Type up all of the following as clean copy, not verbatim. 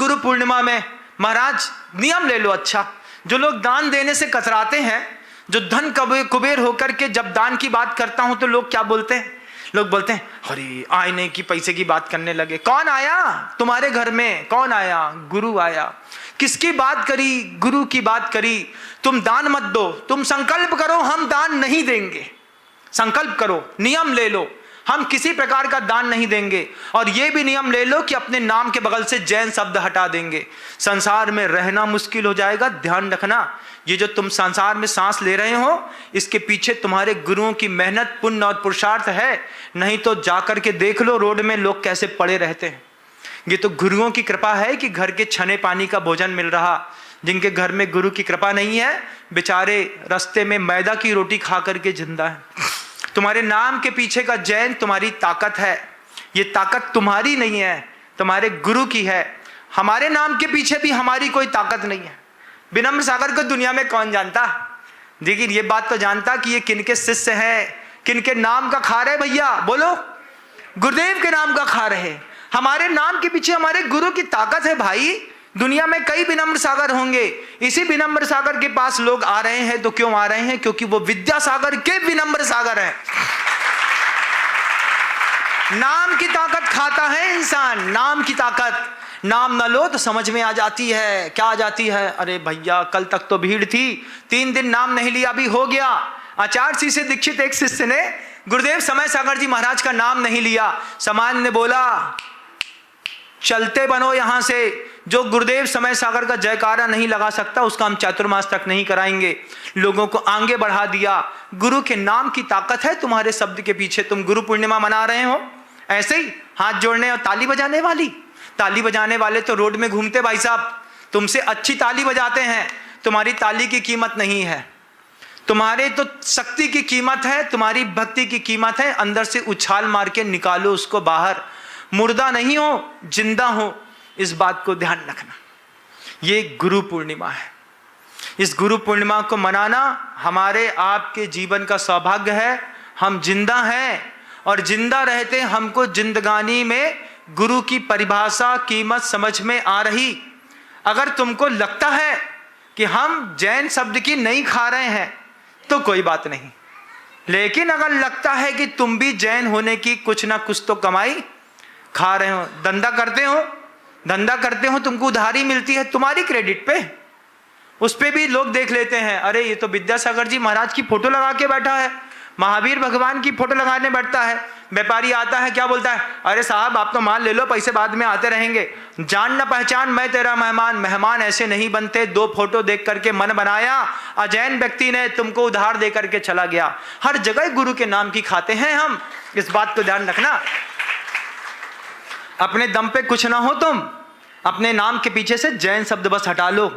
गुरु पूर्णिमा में महाराज नियम ले लो। अच्छा, जो लोग दान देने से कतराते हैं, जो धन कुबेर होकर के जब दान की बात करता हूं तो लोग क्या बोलते हैं? लोग बोलते हैं अरे आईने की पैसे की बात करने लगे। कौन आया तुम्हारे घर में? कौन आया? गुरु आया। किसकी बात करी? गुरु की बात करी। तुम दान मत दो, तुम संकल्प करो हम दान नहीं देंगे। संकल्प करो, नियम ले लो, हम किसी प्रकार का दान नहीं देंगे। और यह भी नियम ले लो कि अपने नाम के बगल से जैन शब्द हटा देंगे। संसार में रहना मुश्किल हो जाएगा। ध्यान रखना, ये जो तुम संसार में सांस ले रहे हो, इसके पीछे तुम्हारे गुरुओं की मेहनत, पुण्य और पुरुषार्थ है। नहीं तो जाकर के देख लो रोड में लोग कैसे पड़े रहते हैं। ये तो गुरुओं की कृपा है कि घर के छने पानी का भोजन मिल रहा। जिनके घर में गुरु की कृपा नहीं है, बेचारे रास्ते में मैदा की रोटी खा करके जिंदा है। तुम्हारे नाम के पीछे का जैन तुम्हारी ताकत है। ये ताकत तुम्हारी नहीं है, तुम्हारे गुरु की है। हमारे नाम के पीछे भी हमारी कोई ताकत नहीं है। विनम्र सागर को दुनिया में कौन जानता? लेकिन ये बात तो जानता कि ये किनके शिष्य हैं, किनके नाम का खा रहे। भैया बोलो, गुरुदेव के नाम का खा रहे। हमारे नाम के पीछे हमारे गुरु की ताकत है। भाई, दुनिया में कई विनम्र सागर होंगे, इसी विनम्र सागर के पास लोग आ रहे हैं। तो क्यों आ रहे हैं? क्योंकि वो विद्यासागर के विनम्र सागर हैं। नाम की ताकत खाता है इंसान, नाम की ताकत। नाम न लो तो समझ में आ जाती है। क्या आ जाती है? अरे भैया, कल तक तो भीड़ थी, 3 दिन नाम नहीं लिया, अभी हो गया। आचार्य श्री से दीक्षित एक शिष्य ने गुरुदेव समय सागर जी महाराज का नाम नहीं लिया। समाज ने बोला चलते बनो यहां से। जो गुरुदेव समय सागर का जयकारा नहीं लगा सकता, उसका हम चातुर्मास तक नहीं कराएंगे। लोगों को आगे बढ़ा दिया। गुरु के नाम की ताकत है तुम्हारे शब्द के पीछे। तुम गुरु पूर्णिमा मना रहे हो, ऐसे ही हाथ जोड़ने और ताली बजाने वाली। ताली बजाने वाले तो रोड में घूमते भाई साहब, तुमसे अच्छी ताली बजाते हैं। तुम्हारी ताली की कीमत नहीं है, तुम्हारे तो शक्ति की कीमत है, तुम्हारी भक्ति की कीमत है। अंदर से उछाल मार के निकालो उसको बाहर। मुर्दा नहीं हो, जिंदा हो, इस बात को ध्यान रखना। ये गुरु पूर्णिमा है। इस गुरु पूर्णिमा को मनाना हमारे आपके जीवन का सौभाग्य है। हम जिंदा हैं और जिंदा रहते हमको जिंदगानी में गुरु की परिभाषा, कीमत समझ में आ रही। अगर तुमको लगता है कि हम जैन शब्द की नहीं खा रहे हैं तो कोई बात नहीं, लेकिन अगर लगता है कि तुम भी जैन होने की कुछ ना कुछ तो कमाई खा रहे हो, धंधा करते हो, तुमको उधारी मिलती है तुम्हारी क्रेडिट पे, उस पे भी लोग देख लेते हैं। अरे ये तो विद्यासागर जी महाराज की फोटो लगा के बैठा है, महावीर भगवान की फोटो लगाने बैठता है। व्यापारी आता है, क्या बोलता है? अरे साहब आप तो माल ले लो, पैसे बाद में आते रहेंगे। जान न पहचान मैं तेरा मेहमान। मेहमान ऐसे नहीं बनते। 2 फोटो देख करके मन बनाया, अजैन व्यक्ति ने तुमको उधार दे करके चला गया। हर जगह गुरु के नाम की खाते हैं हम, इस बात को ध्यान रखना। अपने दम पे कुछ ना हो, तुम अपने नाम के पीछे से जैन शब्द बस हटा लो।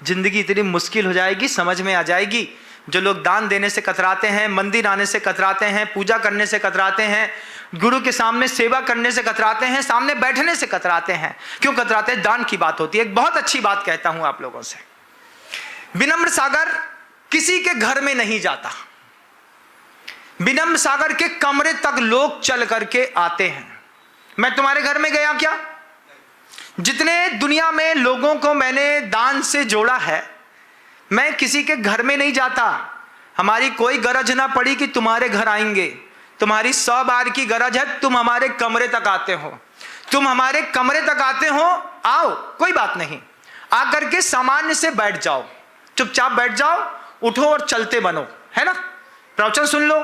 जिंदगी इतनी मुश्किल हो जाएगी, समझ में आ जाएगी। जो लोग दान देने से कतराते हैं, मंदिर आने से कतराते हैं, पूजा करने से कतराते हैं, गुरु के सामने सेवा करने से कतराते हैं, सामने बैठने से कतराते हैं। क्यों कतराते हैं? दान की बात होती है। एक बहुत अच्छी बात कहता हूं आप लोगों से, विनम्र सागर किसी के घर में नहीं जाता। विनम्र सागर के कमरे तक लोग चल करके आते हैं। मैं तुम्हारे घर में गया क्या? जितने दुनिया में लोगों को मैंने दान से जोड़ा है, मैं किसी के घर में नहीं जाता। हमारी कोई गरज ना पड़ी कि तुम्हारे घर आएंगे। तुम्हारी 100 बार की गरज है, तुम हमारे कमरे तक आते हो। तुम हमारे कमरे तक आते हो, आओ, कोई बात नहीं। आकर के सामान्य से बैठ जाओ, चुपचाप बैठ जाओ, उठो और चलते बनो, है ना? प्रवचन सुन लो,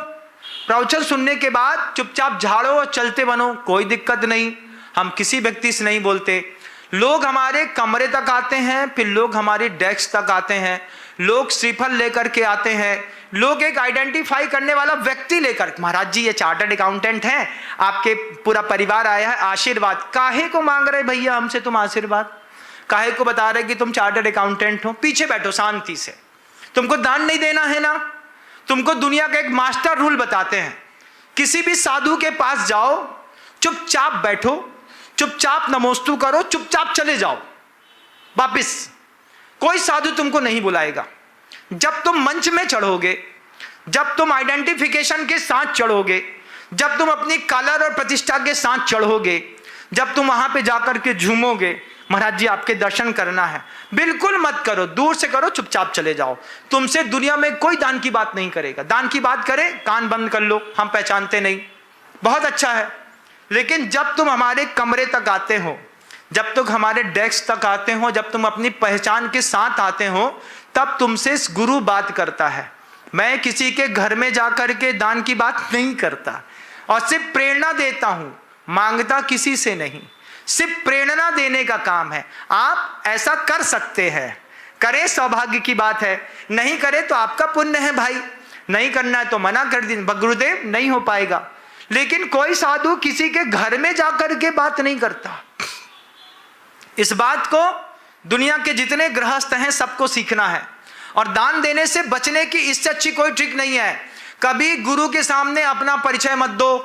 प्रवचन सुनने के बाद चुपचाप झाड़ो और चलते बनो, कोई दिक्कत नहीं। हम किसी व्यक्ति से नहीं बोलते। लोग हमारे कमरे तक आते हैं, फिर लोग हमारे डेस्क तक आते हैं, लोग श्रीफल लेकर के आते हैं, लोग एक आइडेंटिफाई करने वाला व्यक्ति लेकर, महाराज जी ये चार्टर्ड अकाउंटेंट हैं, आपके पूरा परिवार आया है, आशीर्वाद। काहे को मांग रहे भैया हमसे तुम आशीर्वाद? काहे को बता रहे कि तुम चार्टर्ड अकाउंटेंट हो? पीछे बैठो शांति से। तुमको दान नहीं देना है ना? तुमको दुनिया का एक मास्टर रूल बताते हैं, किसी भी साधु के पास जाओ, चुपचाप बैठो, चुपचाप नमोस्तु करो, चुपचाप चले जाओ वापिस। कोई साधु तुमको नहीं बुलाएगा। जब तुम मंच में चढ़ोगे, जब तुम आइडेंटिफिकेशन के साथ चढ़ोगे, जब तुम अपनी कलर और प्रतिष्ठा के साथ चढ़ोगे, जब तुम वहां पे जाकर के झूमोगे, महाराज जी आपके दर्शन करना है, बिल्कुल मत करो, दूर से करो, चुपचाप चले जाओ। तुमसे दुनिया में कोई दान की बात नहीं करेगा। दान की बात करे कान बंद कर लो, हम पहचानते नहीं, बहुत अच्छा है। लेकिन जब तुम हमारे कमरे तक आते हो, जब तुम हमारे डेस्क तक आते हो, जब तुम अपनी पहचान के साथ आते हो, तब तुमसे गुरु बात करता है। मैं किसी के घर में जाकर के दान की बात नहीं करता और सिर्फ प्रेरणा देता हूं, मांगता किसी से नहीं, सिर्फ प्रेरणा देने का काम है। आप ऐसा कर सकते हैं, करें सौभाग्य की बात है, नहीं करे तो आपका पुण्य है भाई, नहीं करना है तो मना कर दी गुरुदेव, नहीं हो पाएगा। लेकिन कोई साधु किसी के घर में जाकर के बात नहीं करता। इस बात को दुनिया के जितने गृहस्थ हैं सबको सीखना है। और दान देने से बचने की इससे अच्छी कोई ट्रिक नहीं है। कभी गुरु के सामने अपना परिचय मत दो,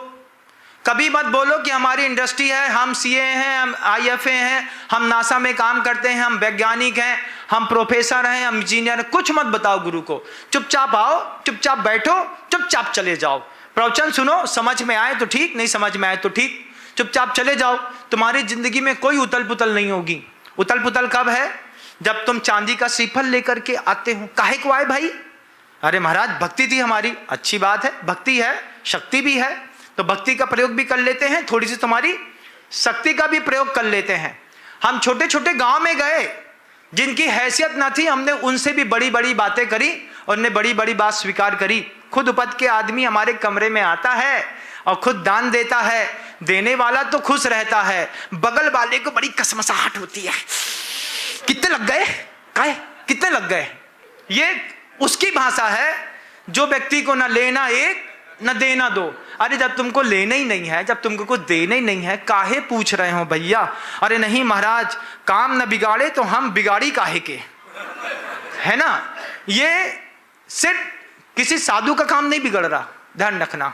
कभी मत बोलो कि हमारी इंडस्ट्री है, हम सीए हैं, हम आईएफए हैं, हम नासा में काम करते हैं, हम वैज्ञानिक हैं, हम प्रोफेसर हैं, हम इंजीनियर हैं। कुछ मत बताओ गुरु को। चुपचाप आओ, चुपचाप बैठो, चुपचाप चले जाओ, प्रवचन सुनो, समझ में आए तो ठीक, नहीं समझ में आए तो ठीक, चुपचाप चले जाओ। तुम्हारी जिंदगी में कोई उथल पुथल नहीं होगी। उथल पुथल कब है? जब तुम चांदी का श्रीफल लेकर के आते हो। काहे को आए भाई? अरे महाराज भक्ति थी हमारी, अच्छी बात है, भक्ति है, शक्ति भी है, तो भक्ति का प्रयोग भी कर लेते हैं, थोड़ी सी तुम्हारी शक्ति का भी प्रयोग कर लेते हैं। हम छोटे छोटे गांव में गए, जिनकी हैसियत न थी, हमने उनसे भी बड़ी बड़ी बातें करी और उन्हें बड़ी बड़ी बात स्वीकार करी। खुद उपद के आदमी हमारे कमरे में आता है और खुद दान देता है। देने वाला तो खुश रहता है, बगल वाले को बड़ी कसमसाहट होती है, कितने लग गए, काहे कितने लग गए। ये उसकी भाषा है जो व्यक्ति को न लेना एक न देना दो। अरे जब तुमको लेना ही नहीं है, जब तुमको कुछ देना ही नहीं है, काहे पूछ रहे हो भैया? अरे नहीं महाराज, काम न बिगाड़े तो हम बिगाड़ी काहे के, है ना। ये सिर्फ किसी साधु का काम नहीं बिगड़ रहा, ध्यान रखना।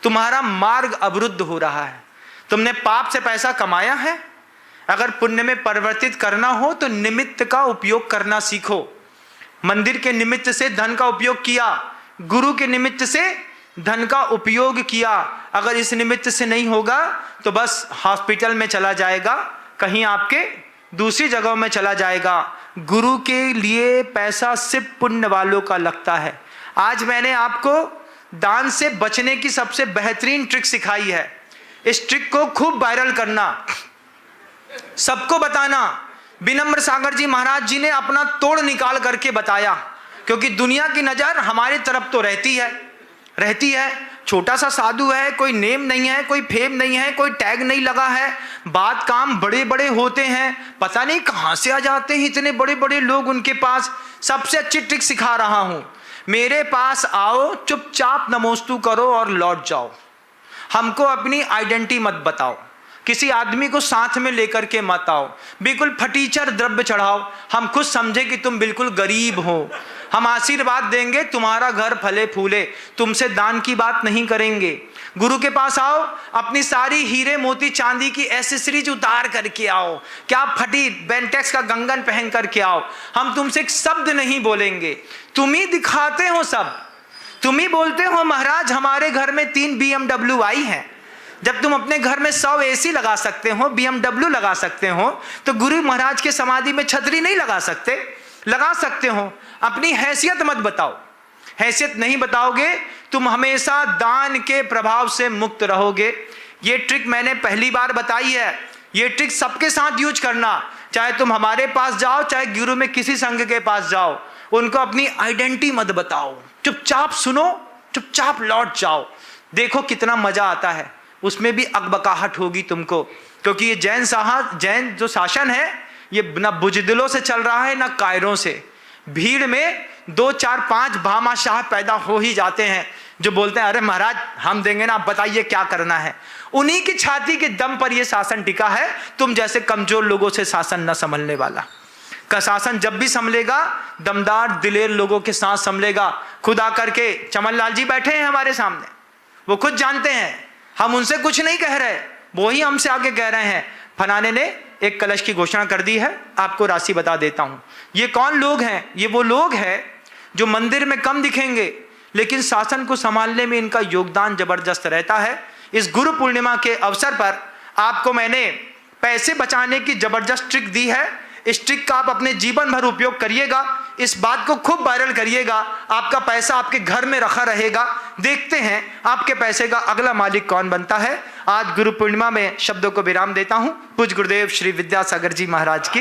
तुम्हारा मार्ग अवरुद्ध हो रहा है। तुमने पाप से पैसा कमाया है, अगर पुण्य में परिवर्तित करना हो तो निमित्त का उपयोग करना सीखो। मंदिर के निमित्त से धन का उपयोग किया, गुरु के निमित्त से धन का उपयोग किया। अगर इस निमित्त से नहीं होगा तो बस हॉस्पिटल में चला जाएगा, कहीं आपके दूसरी जगहों में चला जाएगा। गुरु के लिए पैसा सिर्फ पुण्य वालों का लगता है। आज मैंने आपको दान से बचने की सबसे बेहतरीन ट्रिक सिखाई है। इस ट्रिक को खूब वायरल करना, सबको बताना। विनम्र सागर जी महाराज जी ने अपना तोड़ निकाल करके बताया, क्योंकि दुनिया की नजर हमारी तरफ तो रहती है। छोटा सा साधु है, कोई नेम नहीं है, कोई फेम नहीं है, कोई टैग नहीं लगा है, बात काम बड़े बड़े होते हैं, पता नहीं कहां से आ जाते हैं इतने बड़े बड़े लोग उनके पास। सबसे अच्छी ट्रिक सिखा रहा हूं, मेरे पास आओ, चुपचाप नमोस्तु करो और लौट जाओ। हमको अपनी आइडेंटिटी मत बताओ, किसी आदमी को साथ में लेकर के मत आओ, बिल्कुल फटीचर द्रव्य चढ़ाओ, हम खुद समझे कि तुम बिल्कुल गरीब हो, हम आशीर्वाद देंगे, तुम्हारा घर फले फूले, तुमसे दान की बात नहीं करेंगे। गुरु के पास आओ, अपनी सारी हीरे मोती चांदी की एसेसरीज उतार करके आओ, क्या फटी बेंटेक्स का कंगन पहन करके आओ, हम तुमसे एक शब्द नहीं बोलेंगे। तुम ही दिखाते हो सब, तुम ही बोलते हो महाराज हमारे घर में 3 BMW आई हैं। जब तुम अपने घर में 100 AC लगा सकते हो, BMW लगा सकते हो, तो गुरु महाराज के समाधि में छतरी नहीं लगा सकते? लगा सकते हो। अपनी हैसियत मत बताओ, हैसियत नहीं बताओगे तुम हमेशा दान के प्रभाव से मुक्त रहोगे। ये ट्रिक मैंने पहली बार बताई है, ये ट्रिक सबके साथ यूज करना, चाहे तुम हमारे पास जाओ, चाहे गुरु में किसी संघ के पास जाओ, उनको अपनी आइडेंटिटी मत बताओ, चुपचाप सुनो, चुपचाप लौट जाओ। देखो कितना मजा आता है, उसमें भी अकबकाहट होगी तुमको, क्योंकि ये जैन जो शासन है ये ना बुजदिलों से चल रहा है ना कायरों से। भीड़ में 2 4 5 भामाशाह पैदा हो ही जाते हैं जो बोलते हैं अरे महाराज हम देंगे ना, आप बताइए क्या करना है। उन्हीं की छाती के दम पर यह शासन टिका है, तुम जैसे कमजोर लोगों से शासन न संभलने वाला का शासन जब भी संभलेगा दमदार दिलेर लोगों के साथ संभलेगा। खुद आकर के चमन लाल जी बैठे हैं हमारे सामने, वो खुद जानते हैं, हम उनसे कुछ नहीं कह रहे, वो ही हमसे आगे कह रहे हैं फलाने ने एक कलश की घोषणा कर दी है, आपको राशि बता देता हूं। ये कौन लोग हैं? ये वो लोग हैं जो मंदिर में कम दिखेंगे लेकिन शासन को संभालने में इनका योगदान जबरदस्त रहता है। इस गुरु पूर्णिमा के अवसर पर आपको मैंने पैसे बचाने की जबरदस्त ट्रिक दी है। इस ट्रिक का आप अपने जीवन भर उपयोग करिएगा, इस बात को खूब वायरल करिएगा, आपका पैसा आपके घर में रखा रहेगा। देखते हैं आपके पैसे का अगला मालिक कौन बनता है। आज गुरु पूर्णिमा में शब्दों को विराम देता हूं। पूज्य गुरुदेव श्री विद्यासागर जी महाराज की